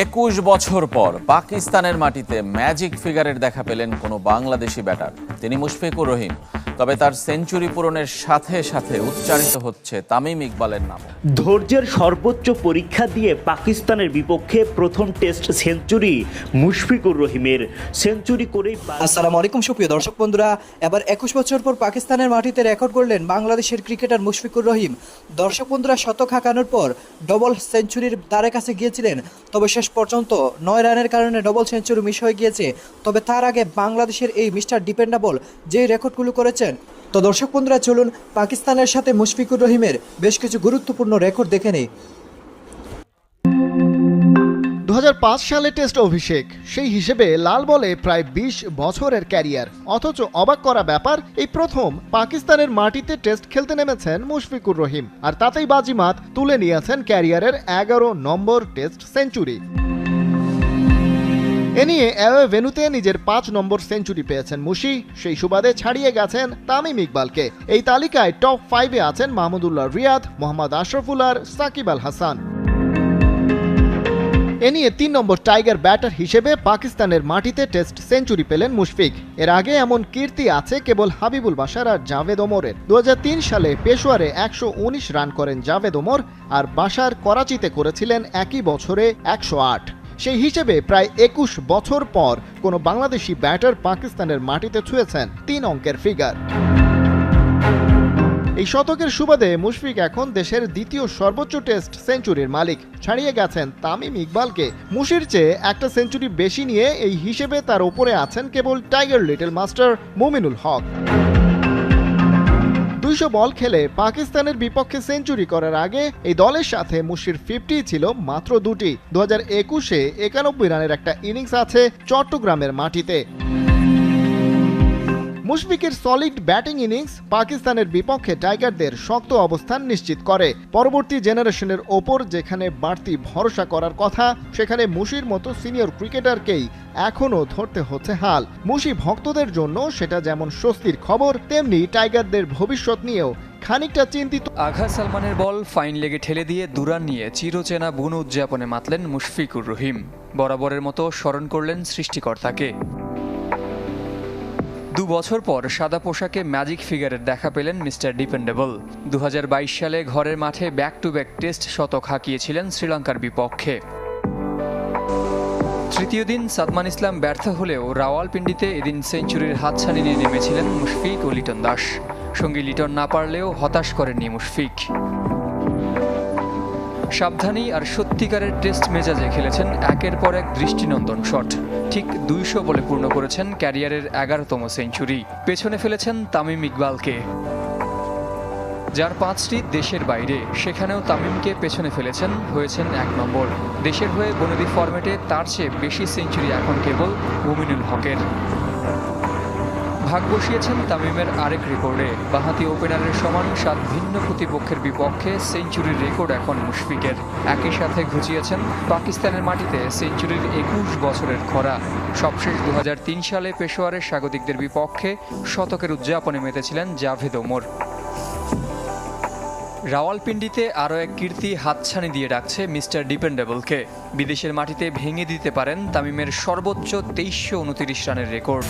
21 বছর পর পাকিস্তানের মাটিতে ম্যাজিক ফিগারের দেখা পেলেন কোনো বাংলাদেশি ব্যাটার। তিনি মুশফিকুর রহিম। তবে তার সেঞ্চুরি পূরণের সাথে সাথে উচ্চারিত হচ্ছে তামিম ইকবালের নাম। ধৈর্যের সর্বোচ্চ পরীক্ষা দিয়ে পাকিস্তানের বিপক্ষে প্রথম টেস্ট সেঞ্চুরি মুশফিকুর রহিমের। সেঞ্চুরি করেই আসসালামু আলাইকুম সুপ্রিয় দর্শক বন্ধুরা, এবার 21 বছর পর পাকিস্তানের মাটিতে রেকর্ড করলেন বাংলাদেশের ক্রিকেটার মুশফিকুর রহিম। দর্শক বন্ধুরা, শতক হাঁকানোর পর ডবল সেঞ্চুরির দ্বারে কাছে গিয়েছিলেন, তবে শেষ পর্যন্ত 9 রানের কারণে ডবল সেঞ্চুরি মিস হয়ে গিয়েছে। তবে তার আগে বাংলাদেশের এই মিস্টার ডিপেন্ডেবল যে রেকর্ডগুলো করেছেন, তো দর্শক বন্ধুরা চলুন পাকিস্তানের সাথে মুশফিকুর রহিমের বেশ কিছু গুরুত্বপূর্ণ রেকর্ড দেখে নেই। 2005 সালে টেস্ট অভিষেক, সেই হিসেবে লাল বলে প্রায় 20 বছরের ক্যারিয়ার। অথচ অবাক করা ব্যাপার, এই প্রথম পাকিস্তানের মাটিতে টেস্ট খেলতে নেমেছেন মুশফিকুর রহিম, আর তাতেই বাজিমাত তুলে নিয়েছেন ক্যারিয়ারের 11 নম্বর টেস্ট সেঞ্চুরি। এ নিয়ে অ্যাওয়ে ভেন্যুতে নিজের 5 নম্বর সেঞ্চুরি পেয়েছেন মুশি, সেই সুবাদে ছাড়িয়ে গেছেন তামিম ইকবালকে। এই তালিকায় টপ 5-এ আছেন মাহমুদুল্লাহ রিয়াদ, মোহাম্মদ আশরাফুল আর সাকিব আল হাসান। এ নিয়ে 3 নম্বর টাইগার ব্যাটার হিসেবে পাকিস্তানের মাটিতে টেস্ট সেঞ্চুরি পেলেন মুশফিক। এর আগে এমন কীর্তি আছে কেবল হাবিবুল বাশার আর জাভেদ ওমরের। 2003 সালে পেশোয়ারে 119 রান করেন জাভেদ ওমর, আর বাশার করাচিতে করেছিলেন একই বছরে 108। সেই হিসেবে প্রায় 21 বছর পর কোনো বাংলাদেশি ব্যাটার পাকিস্তানের মাটিতে ছুঁয়েছেন 3 অঙ্কের ফিগার। এই শতকের সুবাদে মুশফিক এখন দেশের দ্বিতীয় সর্বোচ্চ টেস্ট সেঞ্চুরির মালিক, ছাড়িয়ে গেছেন তামিম ইকবালকে। মুশির চেয়ে একটা সেঞ্চুরি বেশি নিয়ে এই হিসেবে তার ওপরে আছেন কেবল tiger little master Mominul Haque. 200 বল খেলে পাকিস্তানের বিপক্ষে সেঞ্চুরি করার আগে এই দলের সাথে মুশির 50 ছিল মাত্র 2টি। 2021-এ 91 রানের একটা ইনিংস আছে চট্টগ্রামের মাটিতে। মুশফিকের সলিড ব্যাটিং ইনিংস পাকিস্তানের বিপক্ষে টাইগারদের শক্ত অবস্থান নিশ্চিত করে। পরবর্তী জেনারেশনের ওপর যেখানে বাড়তি ভরসা করার কথা, সেখানে মুশির মতো সিনিয়র ক্রিকেটারকেই এখনও ধরতে হচ্ছে হাল। মুশি ভক্তদের জন্য সেটা যেমন স্বস্তির খবর, তেমনি টাইগারদের ভবিষ্যৎ নিয়েও খানিকটা চিন্তিত। আঘা সালমানের বল ফাইন লেগে ঠেলে দিয়ে দুরান নিয়ে চিরচেনা বুনো উদযাপনে মাতলেন মুশফিকুর রহিম। বরাবরের মতো স্মরণ করলেন সৃষ্টিকর্তাকে। 2 বছর পর সাদা পোশাকে ম্যাজিক ফিগারের দেখা পেলেন মিস্টার ডিপেন্ডেবল। 2022 সালে ঘরের মাঠে ব্যাক টু ব্যাক টেস্ট শতক হাঁকিয়েছিলেন শ্রীলঙ্কার বিপক্ষে। তৃতীয় দিন সাদমান ইসলাম ব্যর্থ হলেও রাওয়ালপিন্ডিতে এদিন সেঞ্চুরির হাতছানি নিয়ে নেমেছিলেন মুশফিক ও লিটন দাস। সঙ্গী লিটন না পারলেও হতাশ করেননি মুশফিক। সাবধানী আর সত্যিকারের টেস্ট মেজাজে খেলেছেন একের পর এক দৃষ্টিনন্দন শট। ঠিক 200 বলে পূর্ণ করেছেন ক্যারিয়ারের 11তম সেঞ্চুরি। পেছনে ফেলেছেন তামিম ইকবালকে, যার 5টি দেশের বাইরে। সেখানেও তামিমকে পেছনে ফেলেছেন, হয়েছেন 1 নম্বর। দেশের হয়ে বনেদি ফরম্যাটে তার চেয়ে বেশি সেঞ্চুরি এখন কেবল মুমিনুল হকের। ভাগ বসিয়েছেন তামিমের আরেক রেকর্ডে। বাঁহাতি ওপেনারের সমান 7 ভিন্ন প্রতিপক্ষের বিপক্ষে সেঞ্চুরির রেকর্ড এখন মুশফিকের। একই সাথে ঘুচিয়েছেন পাকিস্তানের মাটিতে সেঞ্চুরির 21 বছরের খরা। সবশেষ 2003 সালে পেশোয়ারের স্বাগতিকদের বিপক্ষে শতকের উদযাপনে মেতেছিলেন জাভেদ ওমর। রাওয়ালপিন্ডিতে আরও এক কীর্তি হাতছানি দিয়ে ডাকছে মিস্টার ডিপেন্ডেবলকে। বিদেশের মাটিতে ভেঙে দিতে পারেন তামিমের সর্বোচ্চ 2329 রানের রেকর্ড।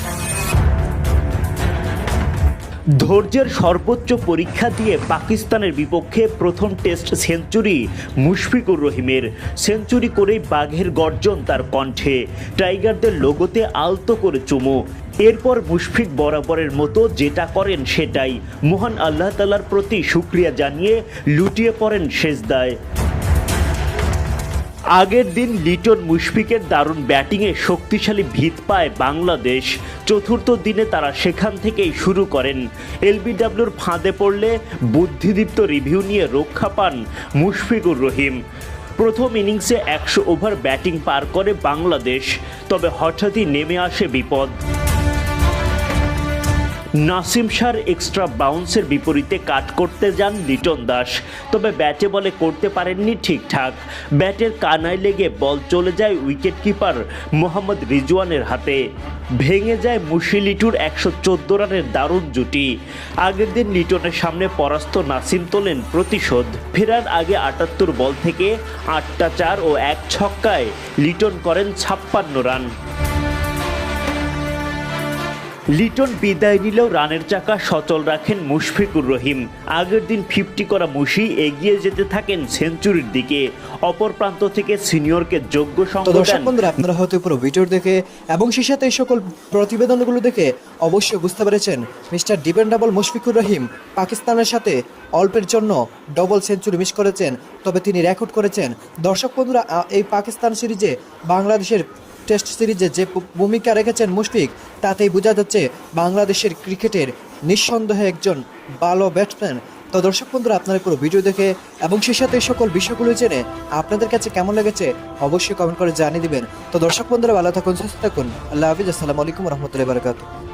ধৈর্যের সর্বোচ্চ পরীক্ষা দিয়ে পাকিস্তানের বিপক্ষে প্রথম টেস্ট সেঞ্চুরি মুশফিকুর রহিমের। সেঞ্চুরি করেই বাঘের গর্জন তার কণ্ঠে, টাইগারদের লোগোতে আলতো করে চুমু। এরপর মুশফিক বরাবরের মতো যেটা করেন সেটাই, মহান আল্লাহ তাআলার প্রতি শুকরিয়া জানিয়ে লুটিয়ে পড়েন সেজদায়। আগের দিন লিটন মুশফিকের দারুণ ব্যাটিংয়ে শক্তিশালী ভিত পায় বাংলাদেশ। চতুর্থ দিনে তারা সেখান থেকেই শুরু করেন। এলবিডব্লিউর ফাঁদে পড়লে বুদ্ধিদীপ্ত রিভিউ নিয়ে রক্ষা পান মুশফিকুর রহিম। প্রথম ইনিংসে 100 ওভার ব্যাটিং পার করে বাংলাদেশ, তবে হঠাৎই নেমে আসে বিপদ। নাসিম শাহর এক্সট্রা বাউন্সের বিপরীতে কাট করতে যান লিটন দাস, তবে ব্যাটে বলে করতে পারেননি ঠিকঠাক। ব্যাটের কানায় লেগে বল চলে যায় উইকেট কিপার মোহাম্মদ রিজওয়ানের হাতে। ভেঙে যায় মুশি লিটুর 114 রানের দারুণ জুটি। আগের দিন লিটনের সামনে পরাস্ত নাসিম তোলেন প্রতিশোধ। ফেরার আগে 78 বল থেকে 8টা 4 ও 1 ছক্কায় লিটন করেন 56 রান। লিটন বিদায় নিলেও রানের চাকা সচল রাখেন মুশফিকুর রহিম। আগের দিন 50 করা মুশি এগিয়ে যেতে থাকেন সেঞ্চুরির দিকে। অপর প্রান্ত থেকে সিনিয়রকে যোগ্য তো সঙ্গ দর্শক দেন। বন্ধুরা, আপনারা হয়তো পুরো ভিডিও দেখে এবং সেই সাথে এই সকল প্রতিবেদনগুলো দেখে অবশ্যই বুঝতে পেরেছেন মিস্টার ডিপেন্ডেবল মুশফিকুর রহিম পাকিস্তানের সাথে অল্পের জন্য ডবল সেঞ্চুরি মিস করেছেন, তবে তিনি রেকর্ড করেছেন। দর্শক বন্ধুরা, এই পাকিস্তান সিরিজে বাংলাদেশের টেস্ট সিরিজে যে ভূমিকা রেখেছেন মুশফিক, তাতেই বোঝা যাচ্ছে বাংলাদেশের ক্রিকেটের নিঃসন্দেহে একজন ভালো ব্যাটসম্যান। তো দর্শক বন্ধুরা, আপনারা পুরো ভিডিও দেখে এবং সেই সাথে এই সকল বিষয়গুলো জেনে আপনাদের কাছে কেমন লেগেছে অবশ্যই কমেন্ট করে জানিয়ে দিবেন। তো দর্শক বন্ধুরা, ভালো থাকুন, সুস্থ থাকুন। আল্লাহ হাফিজ। আসসালামু আলাইকুম রহমতুল্লাহি বারাকাতুহু।